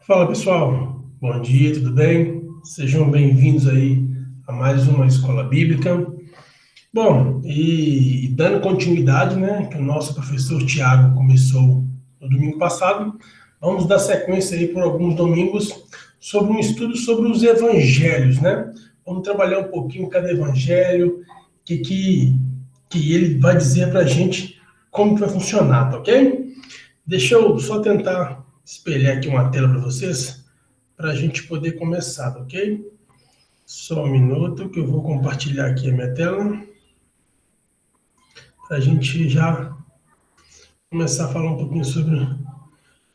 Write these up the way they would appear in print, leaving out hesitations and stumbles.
Fala pessoal, bom dia, tudo bem? Sejam bem-vindos aí a mais uma escola bíblica. Bom, e dando continuidade, né, que o nosso professor Tiago começou no domingo passado, vamos dar sequência aí por alguns domingos sobre um estudo sobre os evangelhos, né? Vamos trabalhar um pouquinho cada evangelho, que ele vai dizer para a gente como que vai funcionar, tá ok? Deixa eu só tentar espelhar aqui uma tela para vocês para a gente poder começar, tá ok? Só um minuto que eu vou compartilhar aqui a minha tela para a gente já começar a falar um pouquinho sobre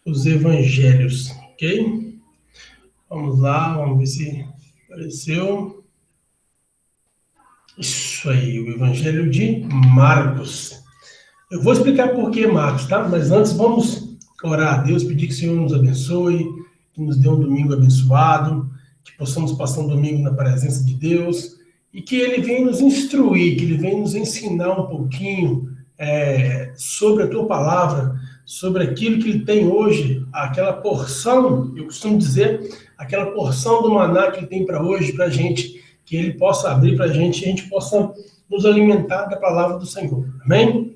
os evangelhos, ok? Vamos lá, vamos ver se apareceu. Isso aí, o evangelho de Marcos. Eu vou explicar por que Marcos, tá? Mas antes vamos orar a Deus, pedir que o Senhor nos abençoe, que nos dê um domingo abençoado, que possamos passar um domingo na presença de Deus e que Ele venha nos instruir, que Ele venha nos ensinar um pouquinho sobre a Tua palavra, sobre aquilo que Ele tem hoje, aquela porção, eu costumo dizer, aquela porção do maná que Ele tem para hoje, para a gente, que Ele possa abrir para a gente possa nos alimentar da palavra do Senhor. Amém?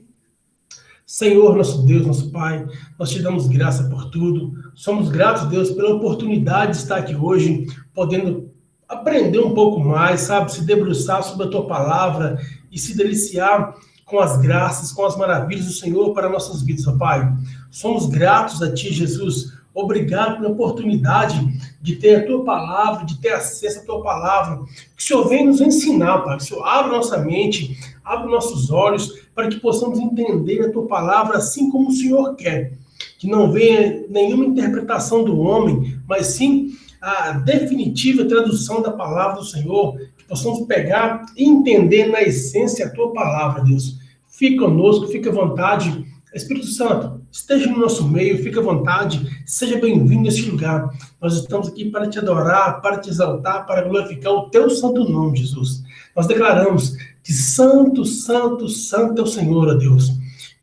Senhor, nosso Deus, nosso Pai, nós te damos graça por tudo. Somos gratos, Deus, pela oportunidade de estar aqui hoje, podendo aprender um pouco mais, sabe? Se debruçar sobre a tua palavra e se deliciar com as graças, com as maravilhas do Senhor para nossas vidas, ó Pai. Somos gratos a Ti, Jesus. Obrigado pela oportunidade de ter a tua palavra, de ter acesso à tua palavra. Que o Senhor venha nos ensinar, Pai. Que o Senhor abra nossa mente, abra nossos olhos, para que possamos entender a tua palavra assim como o Senhor quer. Que não venha nenhuma interpretação do homem, mas sim a definitiva tradução da palavra do Senhor. Que possamos pegar e entender na essência a tua palavra, Deus. Fica conosco, fica à vontade. Espírito Santo, esteja no nosso meio, fica à vontade, seja bem-vindo neste lugar. Nós estamos aqui para te adorar, para te exaltar, para glorificar o teu santo nome, Jesus. Nós declaramos que santo, santo, santo é o Senhor, ó Deus.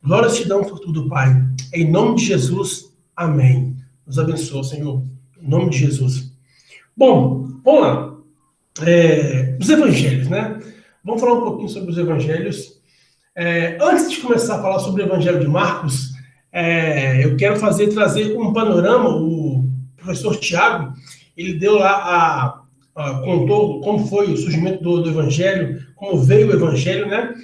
Glórias te damos por tudo, Pai. Em nome de Jesus, amém. Nos abençoa, Senhor. Em nome de Jesus. Bom, vamos lá. Os evangelhos, né? Vamos falar um pouquinho sobre os evangelhos. Antes de começar a falar sobre o Evangelho de Marcos, eu quero trazer um panorama. O professor Tiago, ele deu lá contou como foi o surgimento do Evangelho, como veio o Evangelho, né?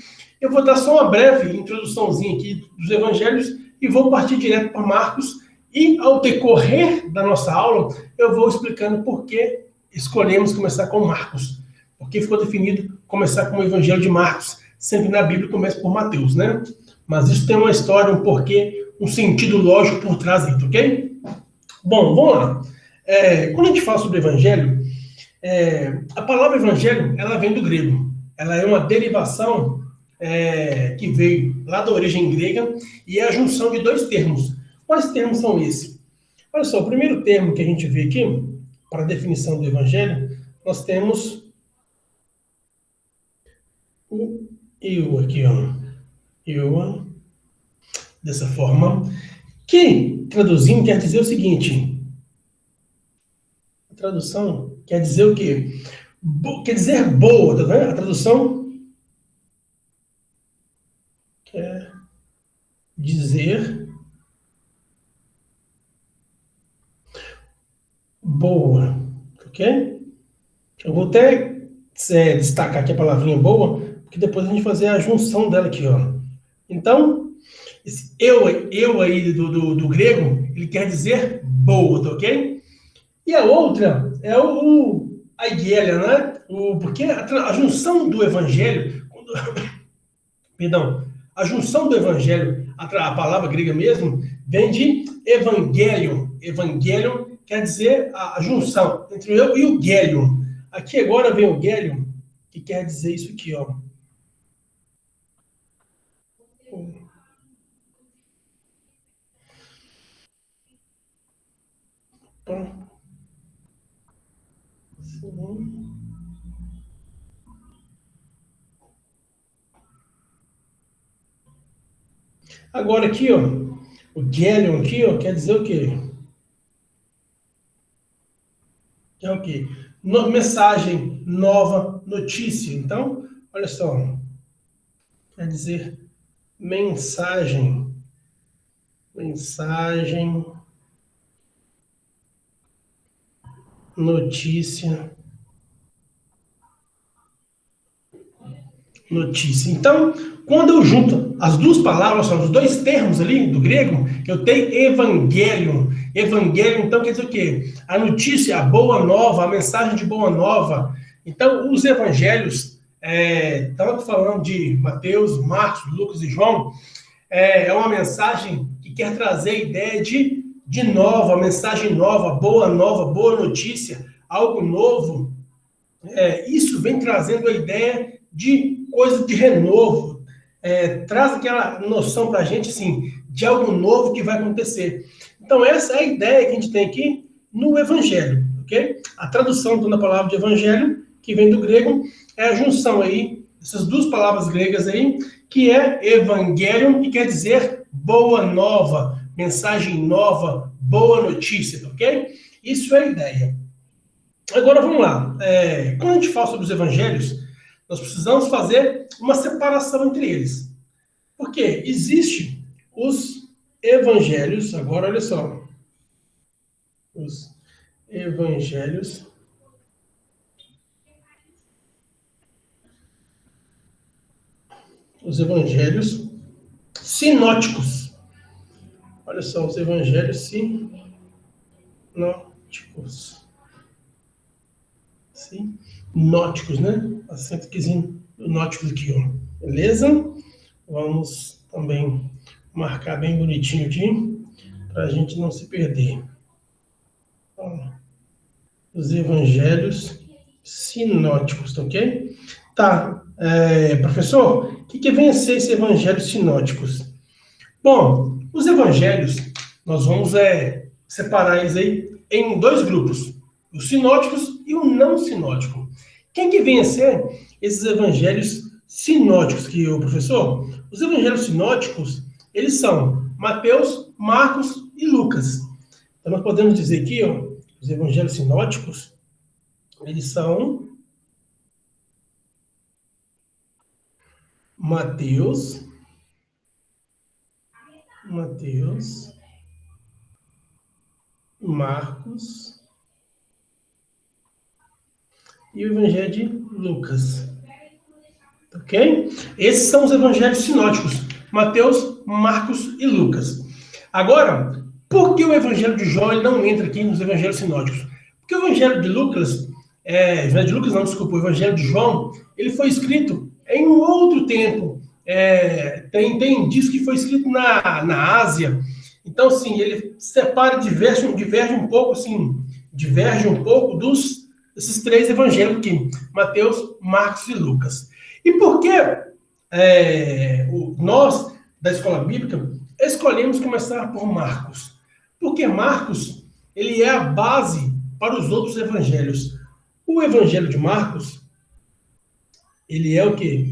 Eu vou dar só uma breve introduçãozinha aqui dos Evangelhos e vou partir direto para Marcos. E ao decorrer da nossa aula, eu vou explicando por que escolhemos começar com Marcos. Porque ficou definido começar com o Evangelho de Marcos. Sempre na Bíblia começa por Mateus, né? Mas isso tem uma história, um porquê, um sentido lógico por trás disso, ok? Bom, vamos lá. Quando a gente fala sobre evangelho, a palavra evangelho, ela vem do grego. Ela é uma derivação que veio lá da origem grega e é a junção de dois termos. Quais termos são esses? Olha só, o primeiro termo que a gente vê aqui, para a definição do evangelho, nós temos o eu aqui, ó. Eu, dessa forma, que traduzindo quer dizer o seguinte: a tradução quer dizer o quê? Quer dizer boa, tá vendo? A tradução quer dizer boa, ok? Eu vou até destacar aqui a palavrinha boa, porque depois a gente vai fazer a junção dela aqui, ó. Então, esse eu aí do grego, ele quer dizer boa, tá ok? E a outra é a igreja, né? Porque a junção do evangelho, perdão, a junção do evangelho, a palavra grega mesmo, vem de evangelion. Evangelion quer dizer a junção entre o eu e o gelion. Aqui agora vem o gelion, que quer dizer isso aqui, ó. Agora aqui, ó, o gelion aqui, ó, quer dizer o quê? que é o quê? Mensagem nova, notícia. Então, olha só, quer dizer mensagem, notícia, notícia. Então, quando eu junto as duas palavras, são os dois termos ali do grego, eu tenho evangelho. Evangelho, então, quer dizer o quê? A notícia, a boa nova, a mensagem de boa nova. Então, os evangelhos, estava falando de Mateus, Marcos, Lucas e João, é uma mensagem que quer trazer a ideia de nova, mensagem nova, boa notícia, algo novo. Isso vem trazendo a ideia de coisa de renovo, traz aquela noção para a gente, assim, de algo novo que vai acontecer. Então, essa é a ideia que a gente tem aqui no Evangelho, ok? A tradução da palavra de Evangelho, que vem do grego, é a junção aí, essas duas palavras gregas aí, que é Evangelion, que quer dizer boa nova, mensagem nova, boa notícia, ok? Isso é a ideia. Agora, vamos lá. Quando a gente fala sobre os evangelhos, nós precisamos fazer uma separação entre eles. Porque existe os evangelhos, agora olha só, os evangelhos sinóticos. Olha só, os evangelhos sinóticos, né? Acento aqui, nóticos aqui, ó. Beleza? Vamos também marcar bem bonitinho aqui, para a gente não se perder. Os evangelhos sinóticos, tá ok? Tá, professor, o que vem a ser esses evangelhos sinóticos? Bom, os evangelhos, nós vamos separar eles aí em dois grupos, os sinóticos e o não sinótico. Quem que vem a ser esses evangelhos sinóticos, professor? Os evangelhos sinóticos, eles são Mateus, Marcos e Lucas. Então, nós podemos dizer aqui, ó, os evangelhos sinóticos, eles são Mateus, Marcos e o evangelho de Lucas. Ok? Esses são os evangelhos sinóticos, Mateus, Marcos e Lucas. Agora, por que o evangelho de João ele não entra aqui nos evangelhos sinóticos? Porque o evangelho de Lucas, o evangelho de João, ele foi escrito em um outro tempo. Diz que foi escrito na Ásia. Então, assim, ele separa, diverge um pouco desses três evangelhos aqui, Mateus, Marcos e Lucas. E por que nós, da Escola Bíblica, escolhemos começar por Marcos? Porque Marcos, ele é a base para os outros evangelhos. O evangelho de Marcos, ele é o quê?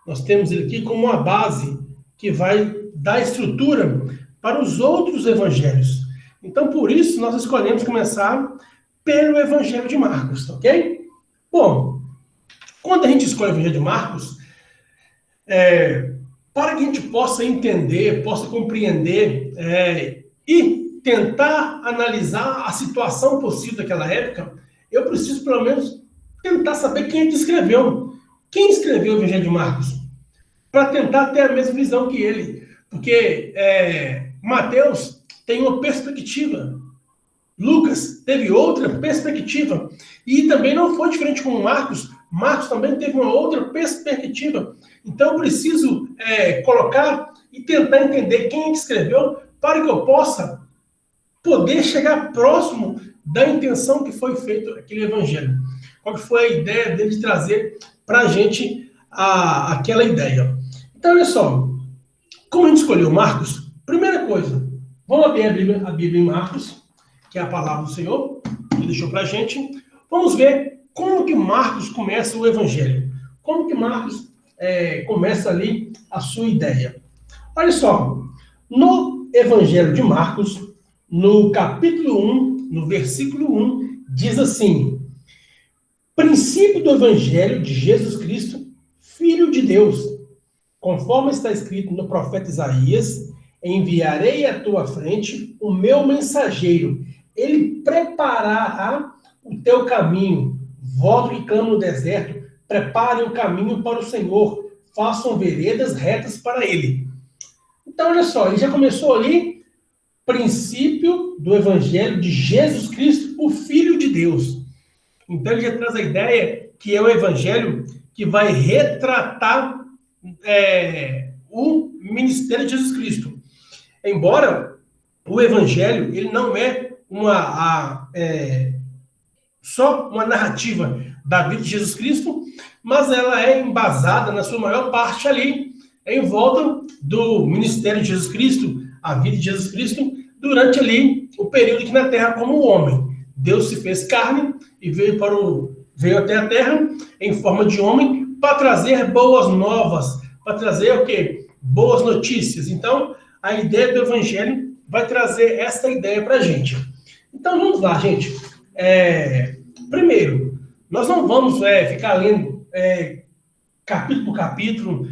Nós temos ele aqui como uma base que vai dar estrutura para os outros evangelhos. Então, por isso, nós escolhemos começar pelo evangelho de Marcos, ok? Bom, quando a gente escolhe o evangelho de Marcos, para que a gente possa entender, possa compreender e tentar analisar a situação possível daquela época, eu preciso, pelo menos, tentar saber quem é que escreveu. Quem escreveu o evangelho de Marcos? Para tentar ter a mesma visão que ele. Porque Mateus tem uma perspectiva. Lucas teve outra perspectiva. E também não foi diferente com Marcos. Marcos também teve uma outra perspectiva. Então, eu preciso colocar e tentar entender quem é que escreveu para que eu possa poder chegar próximo da intenção que foi feito aquele evangelho. Qual que foi a ideia dele de trazer para a gente aquela ideia. Então, olha só. Como a gente escolheu Marcos, primeira coisa, vamos abrir a Bíblia em Marcos, que é a palavra do Senhor, que deixou para a gente. Vamos ver como que Marcos começa o evangelho. Como que Marcos começa ali a sua ideia. Olha só, no evangelho de Marcos, no capítulo 1, no versículo 1, diz assim: princípio do Evangelho de Jesus Cristo, Filho de Deus, conforme está escrito no profeta Isaías, enviarei à tua frente o meu mensageiro, ele preparará o teu caminho. Voto que clamo no deserto, preparem o caminho para o Senhor, façam veredas retas para ele. Então, olha só, ele já começou ali, princípio do Evangelho de Jesus Cristo, o Filho de Deus. Então, ele já traz a ideia que é o Evangelho que vai retratar o ministério de Jesus Cristo. Embora o Evangelho ele não é só uma narrativa da vida de Jesus Cristo, mas ela é embasada, na sua maior parte ali, em volta do ministério de Jesus Cristo, a vida de Jesus Cristo, durante ali o período aqui na Terra como homem. Deus se fez carne e veio até a Terra em forma de homem para trazer boas novas, para trazer o quê? Boas notícias. Então, a ideia do Evangelho vai trazer essa ideia para a gente. Então, vamos lá, gente. Primeiro, nós não vamos ficar lendo capítulo por capítulo,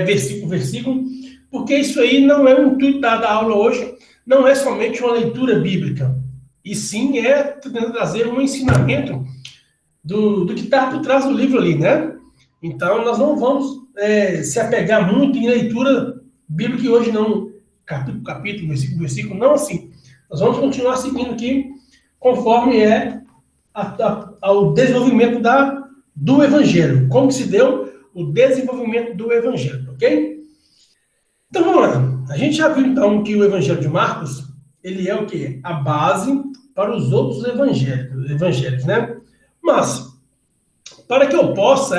versículo por versículo, porque isso aí não é o intuito da aula hoje, não é somente uma leitura bíblica, e sim tentando trazer um ensinamento do que está por trás do livro ali, né? Então, nós não vamos se apegar muito em leitura bíblica hoje, não, capítulo por capítulo, versículo por versículo, não assim. Nós vamos continuar seguindo aqui, conforme o desenvolvimento do Evangelho, como se deu o desenvolvimento do Evangelho, ok? Então, vamos lá. A gente já viu, então, que o Evangelho de Marcos, ele é o quê? A base para os outros evangelhos, né? Mas, para que eu possa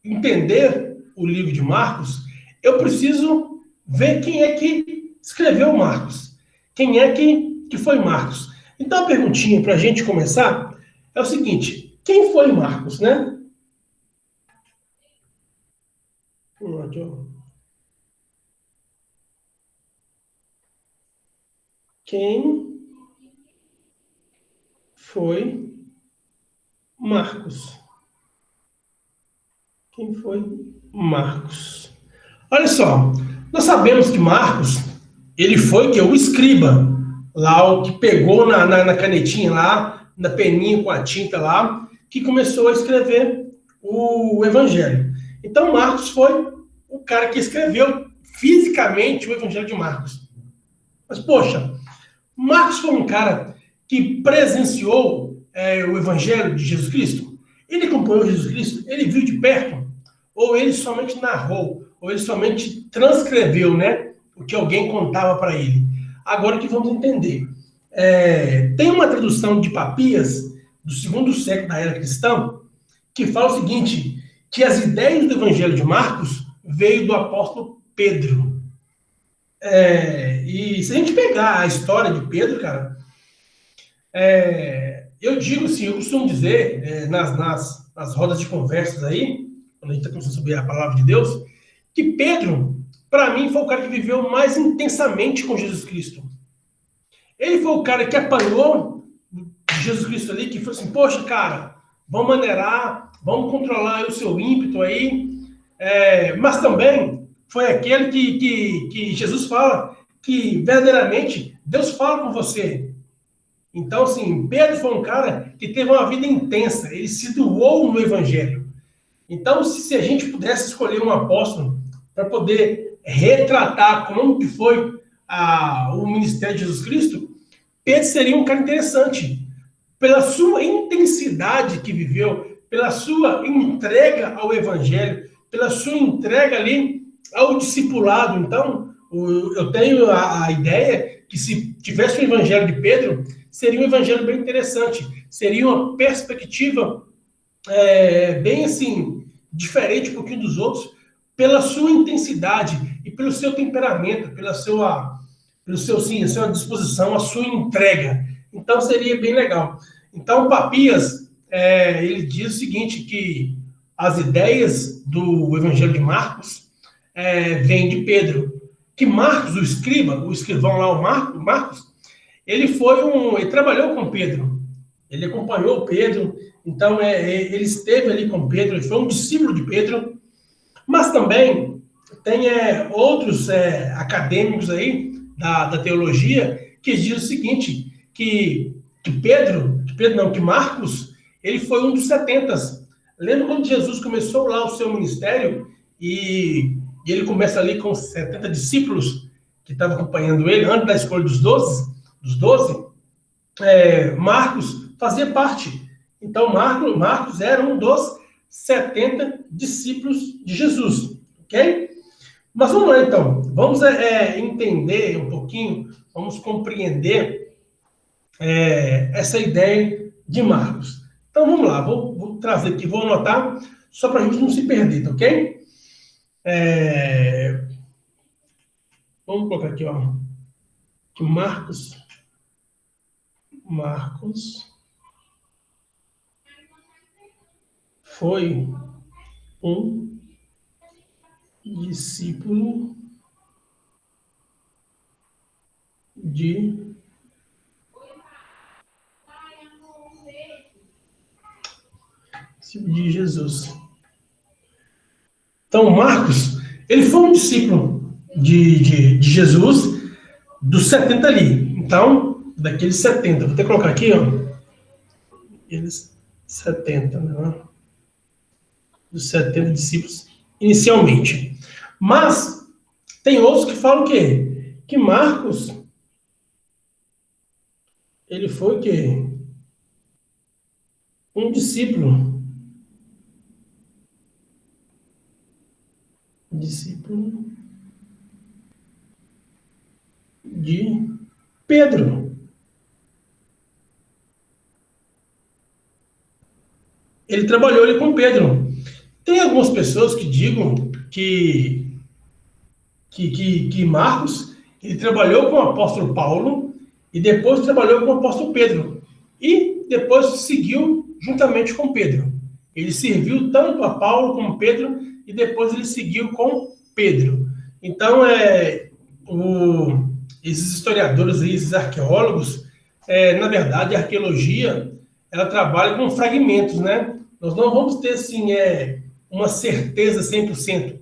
entender o livro de Marcos, eu preciso ver quem é que escreveu Marcos. Quem é que foi Marcos. Então, a perguntinha para a gente começar é o seguinte: quem foi Marcos, né? Quem foi Marcos? Quem foi Marcos? Olha só, nós sabemos que Marcos, ele foi o escriba, lá o que pegou na canetinha lá, na peninha com a tinta lá, que começou a escrever o Evangelho. Então, Marcos foi o cara que escreveu fisicamente o Evangelho de Marcos. Mas, poxa, Marcos foi um cara que presenciou o Evangelho de Jesus Cristo? Ele acompanhou Jesus Cristo? Ele viu de perto? Ou ele somente narrou? Ou ele somente transcreveu, né, o que alguém contava para ele? Agora que vamos entender. Tem uma tradução de Papias, do 2º século da era cristã, que fala o seguinte, que as ideias do Evangelho de Marcos veio do apóstolo Pedro. E se a gente pegar a história de Pedro, cara, eu digo assim, eu costumo dizer nas rodas de conversas aí, quando a gente está conversando sobre a palavra de Deus, que Pedro, para mim, foi o cara que viveu mais intensamente com Jesus Cristo. Ele foi o cara que apanhou de Jesus Cristo ali, que falou assim, poxa, cara, vamos maneirar, vamos controlar o seu ímpeto aí, mas também foi aquele que Jesus fala que verdadeiramente Deus fala com você. Então, assim, Pedro foi um cara que teve uma vida intensa, ele se doou no Evangelho. Então, se a gente pudesse escolher um apóstolo para poder retratar como que foi o ministério de Jesus Cristo, Pedro seria um cara interessante, pela sua intensidade que viveu, pela sua entrega ao Evangelho, pela sua entrega ali ao discipulado. Então, eu tenho a ideia que se tivesse o Evangelho de Pedro, seria um Evangelho bem interessante, seria uma perspectiva bem assim, diferente um pouquinho dos outros, pela sua intensidade e pelo seu temperamento, pela sua disposição, a sua entrega. Então, seria bem legal. Então, Papias, ele diz o seguinte, que as ideias do Evangelho de Marcos vêm de Pedro. Que Marcos, o escrivão lá, o Marcos, ele trabalhou com Pedro. Ele acompanhou Pedro, então ele esteve ali com Pedro, ele foi um discípulo de Pedro, mas também tem outros acadêmicos aí da teologia que dizem o seguinte, que Marcos, ele foi um dos 70. Lembra quando Jesus começou lá o seu ministério e ele começa ali com 70 discípulos que estavam acompanhando ele, antes da escolha dos 12, Marcos fazia parte. Então, Marcos era um dos 70 discípulos de Jesus, ok? Mas vamos lá, então. Vamos entender um pouquinho, vamos compreender essa ideia de Marcos. Então, vamos lá. Vou trazer aqui, vou anotar, só para a gente não se perder, tá ok? Vamos colocar aqui, ó. Que Marcos foi um discípulo de Jesus. Então, Marcos, ele foi um discípulo de Jesus, dos 70 ali. Então, daqueles 70. Vou até colocar aqui, ó. Aqueles 70, né? Dos 70 discípulos, inicialmente. Mas, tem outros que falam o quê? Que Marcos, ele foi o quê? Um discípulo de Pedro. Ele trabalhou ali com Pedro. Tem algumas pessoas que digam que Marcos, ele trabalhou com o apóstolo Paulo e depois trabalhou com o apóstolo Pedro. E depois seguiu juntamente com Pedro. Ele serviu tanto a Paulo como Pedro e depois ele seguiu com Pedro. Então, esses historiadores, esses arqueólogos, na verdade, a arqueologia, ela trabalha com fragmentos, né? Nós não vamos ter, assim, uma certeza 100%,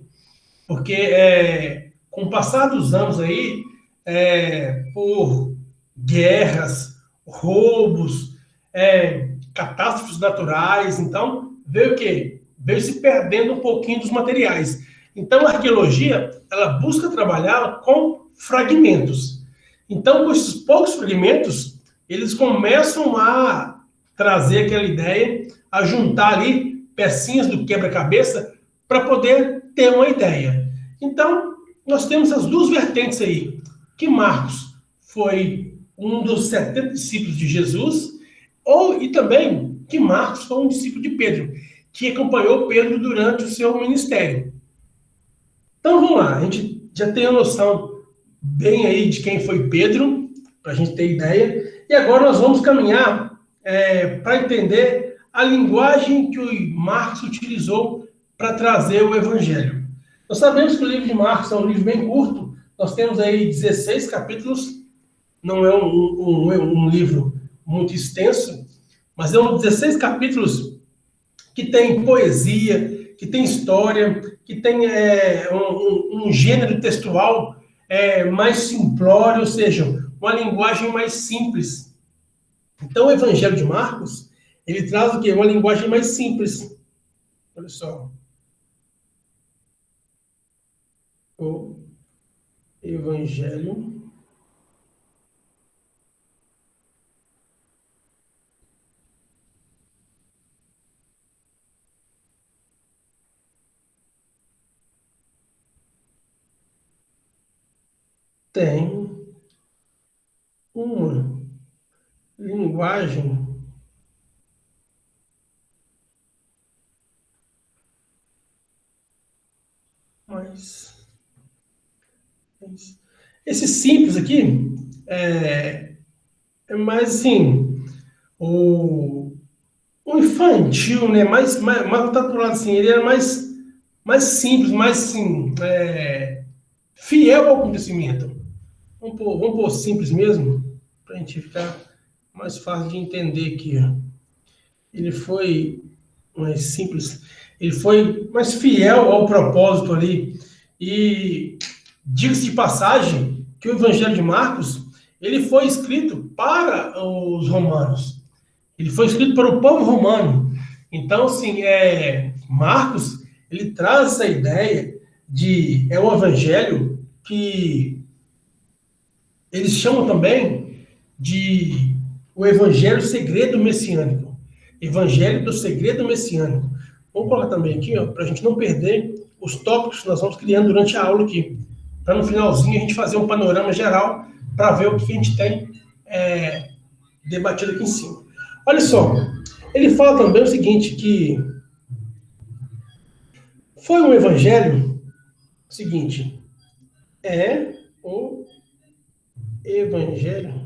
porque com o passar dos anos aí, por guerras, roubos, catástrofes naturais, então, veio o quê? Veio se perdendo um pouquinho dos materiais. Então, a arqueologia, ela busca trabalhar com fragmentos. Então, com esses poucos fragmentos, eles começam a trazer aquela ideia, a juntar ali pecinhas do quebra-cabeça para poder ter uma ideia. Então, nós temos as duas vertentes aí, que Marcos foi um dos 70 discípulos de Jesus, e também que Marcos foi um discípulo de Pedro, que acompanhou Pedro durante o seu ministério. Então, vamos lá, a gente já tem a noção bem aí de quem foi Pedro, para a gente ter ideia, e agora nós vamos caminhar para entender a linguagem que o Marcos utilizou para trazer o Evangelho. Nós sabemos que o livro de Marcos é um livro bem curto, nós temos aí 16 capítulos, não é um livro muito extenso, mas é 16 capítulos que tem poesia, que tem história, que tem um gênero textual mais simplório, ou seja, uma linguagem mais simples. Então, o Evangelho de Marcos, ele traz o quê? Uma linguagem mais simples. Olha só. O Evangelho tem uma linguagem mais... Esse simples aqui é mais assim, o infantil, né? Mais voltado para o lado assim, ele era mais simples, mais assim, fiel ao acontecimento. Vamos pôr simples mesmo, para a gente ficar mais fácil de entender aqui. Ó. Ele foi mais simples, ele foi mais fiel ao propósito ali. E diga-se de passagem que o Evangelho de Marcos, ele foi escrito para os romanos. Ele foi escrito para o povo romano. Então, assim, Marcos, ele traz essa ideia de... É um evangelho que eles chamam também de o evangelho segredo messiânico. Evangelho do segredo messiânico. Vamos colocar também aqui, para a gente não perder os tópicos que nós vamos criando durante a aula aqui. Para no finalzinho a gente fazer um panorama geral para ver o que a gente tem debatido aqui em cima. Olha só, ele fala também o seguinte, que foi um evangelho, seguinte, o evangelho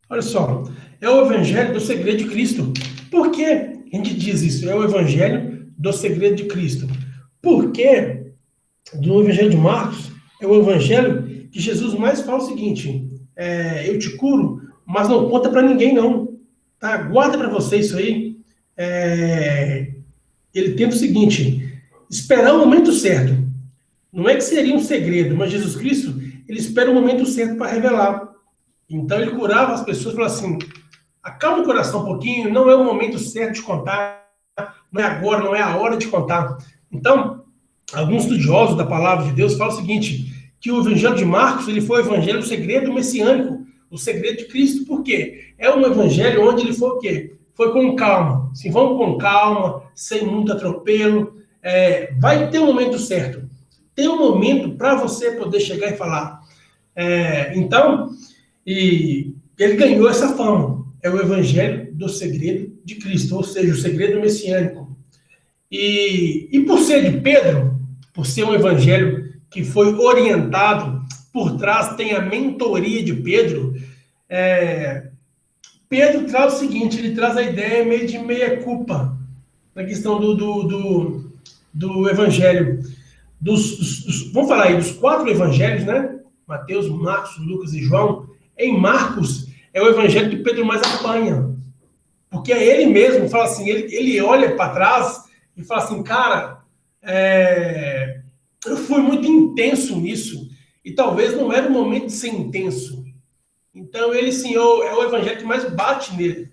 olha só, é o evangelho do segredo de Cristo. Por que a gente diz isso? É o evangelho do segredo de Cristo. Porque do evangelho de Marcos é o evangelho que Jesus mais fala o seguinte, eu te curo, mas não conta para ninguém não, tá? Guarda para você isso aí. Ele tenta o seguinte, esperar o momento certo. Não é que seria um segredo, mas Jesus Cristo, ele espera o momento certo para revelar. Então ele curava as pessoas, falava assim, acalma o coração um pouquinho, não é o momento certo de contar, não é agora, não é a hora de contar. Então, alguns estudiosos da palavra de Deus falam o seguinte, que o evangelho de Marcos, ele foi o evangelho do segredo messiânico, o segredo de Cristo, por quê? É um evangelho onde ele foi o quê? Foi com calma, assim, vamos com calma, sem muito atropelo, vai ter um momento certo, tem um momento para você poder chegar e falar. Então, e ele ganhou essa fama, é o evangelho do segredo de Cristo, ou seja, o segredo messiânico. E por ser de Pedro, por ser um evangelho que foi orientado, por trás tem a mentoria de Pedro, Pedro traz o seguinte, ele traz a ideia meio de meia-culpa, na questão do evangelho. Vamos falar aí dos 4 evangelhos, né? Mateus, Marcos, Lucas e João. Em Marcos, é o evangelho que Pedro mais apanha. Porque é ele mesmo, fala assim, ele olha para trás e fala assim, cara, eu fui muito intenso nisso, e talvez não era o momento de ser intenso. Então, ele, sim, é o evangelho que mais bate nele.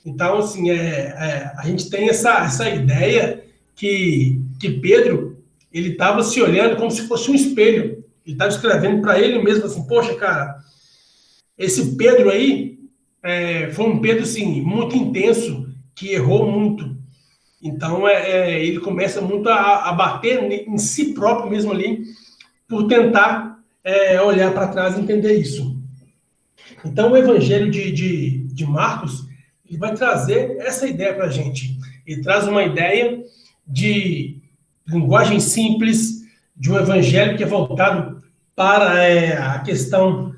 Então, assim, a gente tem essa ideia que Pedro, ele estava se olhando como se fosse um espelho. Ele estava escrevendo para ele mesmo, assim, poxa, cara, esse Pedro aí foi um Pedro, assim, muito intenso, que errou muito. Então, ele começa muito a bater em si próprio mesmo ali, por tentar olhar para trás e entender isso. Então, o evangelho de Marcos, ele vai trazer essa ideia para a gente. Ele traz uma ideia de linguagem simples, de um evangelho que é voltado para a questão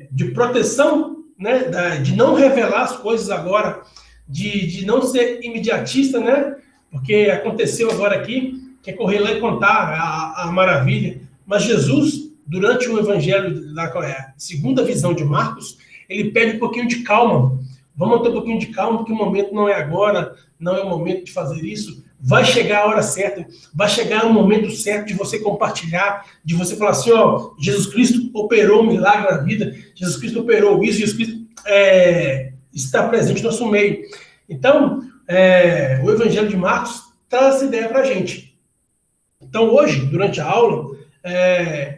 de proteção, né, de não revelar as coisas agora, de não ser imediatista, né, porque aconteceu agora aqui, que é correr lá e contar a maravilha, mas Jesus, durante o evangelho da segunda visão de Marcos, ele pede um pouquinho de calma, vamos ter um pouquinho de calma, porque o momento não é agora, não é o momento de fazer isso, vai chegar a hora certa, vai chegar o momento certo de você compartilhar, de você falar assim, ó, Jesus Cristo operou um milagre na vida, Jesus Cristo operou isso, Jesus Cristo está presente no nosso meio. Então, o Evangelho de Marcos traz essa ideia para a gente. Então, hoje, durante a aula,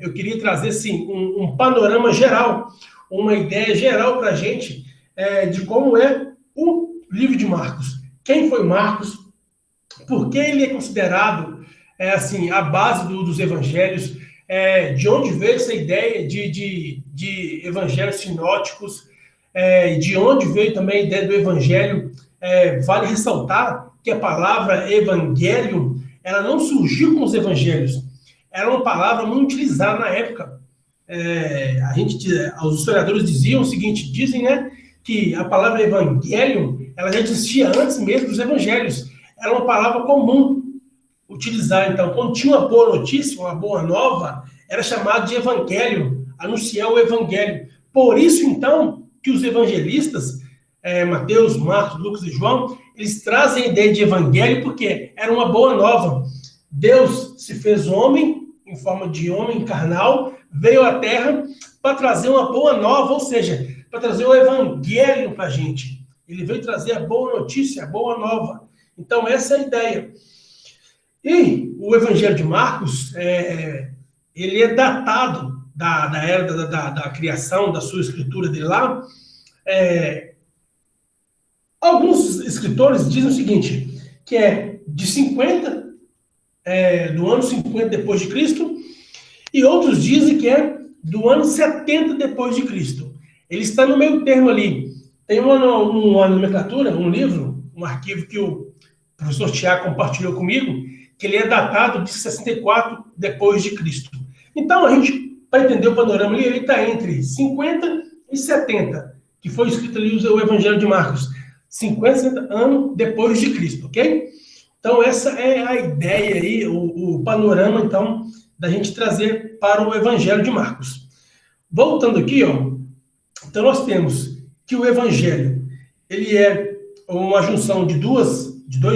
eu queria trazer, assim, um panorama geral, uma ideia geral para a gente de como é o livro de Marcos. Quem foi Marcos? Por que ele é considerado assim, a base dos evangelhos? De onde veio essa ideia de evangelhos sinóticos? De onde veio também a ideia do evangelho? Vale ressaltar que a palavra evangelho, ela não surgiu com os evangelhos. era uma palavra muito utilizada na época. Os historiadores diziam o seguinte, dizem, né, que a palavra evangelho, ela já existia antes mesmo dos evangelhos. Era uma palavra comum utilizar. Então, quando tinha uma boa notícia, uma boa nova, era chamado de evangelho, anunciar o evangelho. Por isso, então, que os evangelistas, Mateus, Marcos, Lucas e João, eles trazem a ideia de evangelho porque era uma boa nova. Deus se fez homem, em forma de homem carnal, veio à Terra para trazer uma boa nova, ou seja, para trazer o evangelho para a gente. Ele veio trazer a boa notícia, a boa nova. Então, essa é a ideia. E o Evangelho de Marcos, ele é datado da era da criação, da sua escritura dele lá. Alguns escritores dizem o seguinte, que é de 50, do ano 50 depois de Cristo, e outros dizem que é do ano 70 depois de Cristo. Ele está no meio termo ali. Tem uma nomenclatura, um livro, um arquivo que o professor Tiago compartilhou comigo, que ele é datado de 64 depois de Cristo. Então, a gente, para entender o panorama ali, ele está entre 50 e 70, que foi escrito ali o Evangelho de Marcos, 50 anos depois de Cristo, ok? Então, essa é a ideia aí, o panorama, então, da gente trazer para o Evangelho de Marcos. Voltando aqui, ó, então nós temos que o Evangelho, ele é uma junção de dois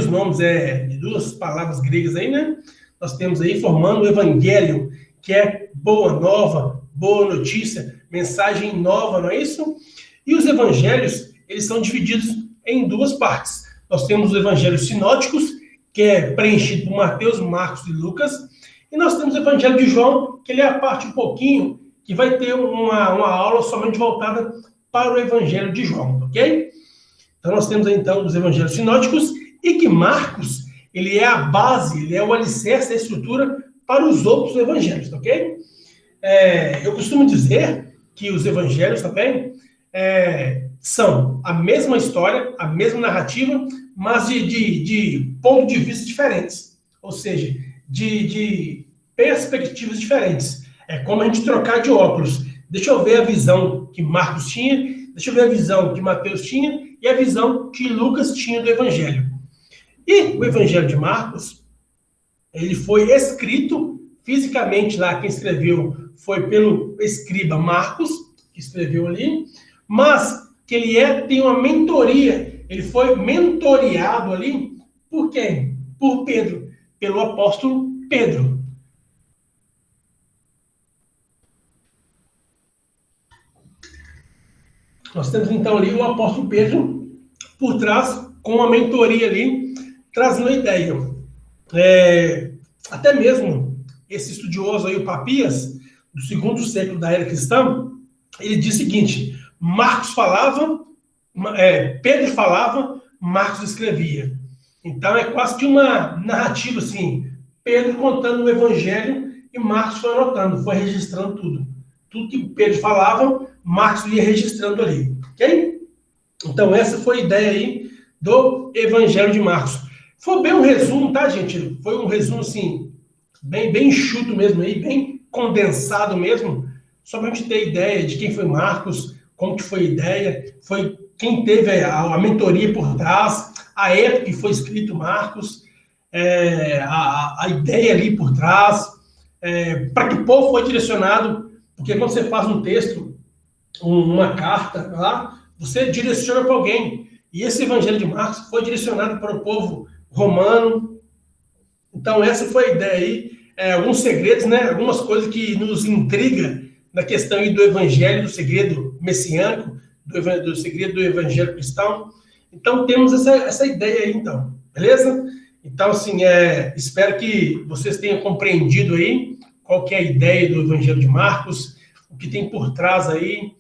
nomes, de duas palavras gregas aí, né? Nós temos aí formando o Evangelho, que é boa nova, boa notícia, mensagem nova, não é isso? E os evangelhos, eles são divididos em duas partes. Nós temos os evangelhos sinóticos, que é preenchido por Mateus, Marcos e Lucas, e nós temos o Evangelho de João, que ele é a parte um pouquinho, que vai ter uma aula somente voltada para o Evangelho de João, ok? Então nós temos então os evangelhos sinóticos, e que Marcos, ele é a base, ele é o alicerce da estrutura para os outros evangelhos, ok? Eu costumo dizer que os evangelhos também são a mesma história, a mesma narrativa, mas de pontos de vista diferentes, ou seja, de perspectivas diferentes. É como a gente trocar de óculos. Deixa eu ver a visão que Marcos tinha, deixa eu ver a visão que Mateus tinha e a visão que Lucas tinha do Evangelho. E o Evangelho de Marcos, ele foi escrito fisicamente lá, quem escreveu foi pelo escriba Marcos, que escreveu ali, mas que ele tem uma mentoria, ele foi mentoreado ali por quem? Por Pedro, pelo apóstolo Pedro. Nós temos então ali o apóstolo Pedro por trás, com uma mentoria ali, trazendo a ideia. Até mesmo esse estudioso aí, o Papias, do 2º século da era cristã, ele diz o seguinte: Marcos falava, Pedro falava, Marcos escrevia. Então é quase que uma narrativa assim, Pedro contando o evangelho e Marcos foi anotando, foi registrando tudo. Tudo que Pedro falava, Marcos ia registrando ali, ok? Então essa foi a ideia aí do Evangelho de Marcos. Foi bem um resumo, tá, gente? Foi um resumo, assim, bem enxuto mesmo aí, bem condensado mesmo, só para a gente ter ideia de quem foi Marcos, como que foi a ideia, foi quem teve a mentoria por trás, a época que foi escrito Marcos, a ideia ali por trás, para que o povo foi direcionado, porque quando você faz um texto, uma carta lá, você direciona para alguém. E esse Evangelho de Marcos foi direcionado para o povo romano. Então, essa foi a ideia aí. Alguns segredos, né? Algumas coisas que nos intriga na questão aí do Evangelho, do segredo messiânico, do segredo do Evangelho cristão. Então, temos essa ideia aí, então. Beleza? Então, assim, espero que vocês tenham compreendido aí qual que é a ideia do Evangelho de Marcos, o que tem por trás aí.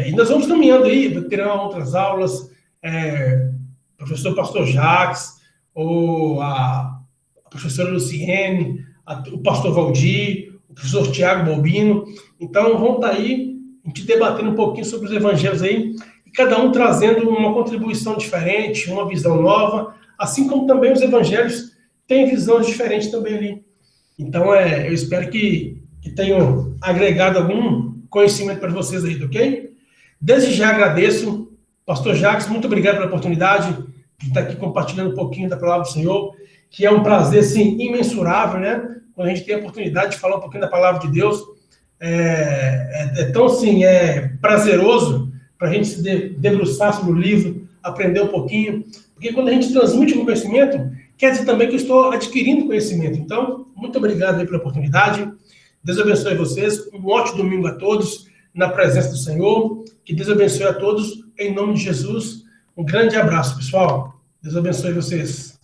E nós vamos caminhando aí, terão outras aulas, professor Pastor Jacques, ou a professora Luciene, o pastor Valdir, o professor Tiago Balbino. Então, vão estar aí, a gente debatendo um pouquinho sobre os evangelhos aí, e cada um trazendo uma contribuição diferente, uma visão nova, assim como também os evangelhos têm visões diferentes também ali. Então, eu espero que tenham agregado algum conhecimento para vocês aí, ok? Desde já agradeço. Pastor Jacques, muito obrigado pela oportunidade de estar aqui compartilhando um pouquinho da palavra do Senhor, que é um prazer, sim, imensurável, né? Quando a gente tem a oportunidade de falar um pouquinho da palavra de Deus, tão, assim, prazeroso para a gente se debruçar sobre o livro, aprender um pouquinho, porque quando a gente transmite um conhecimento, quer dizer também que eu estou adquirindo conhecimento. Então, muito obrigado aí pela oportunidade. Deus abençoe vocês. Um ótimo domingo a todos, na presença do Senhor. Que Deus abençoe a todos, em nome de Jesus. Um grande abraço, pessoal. Deus abençoe vocês.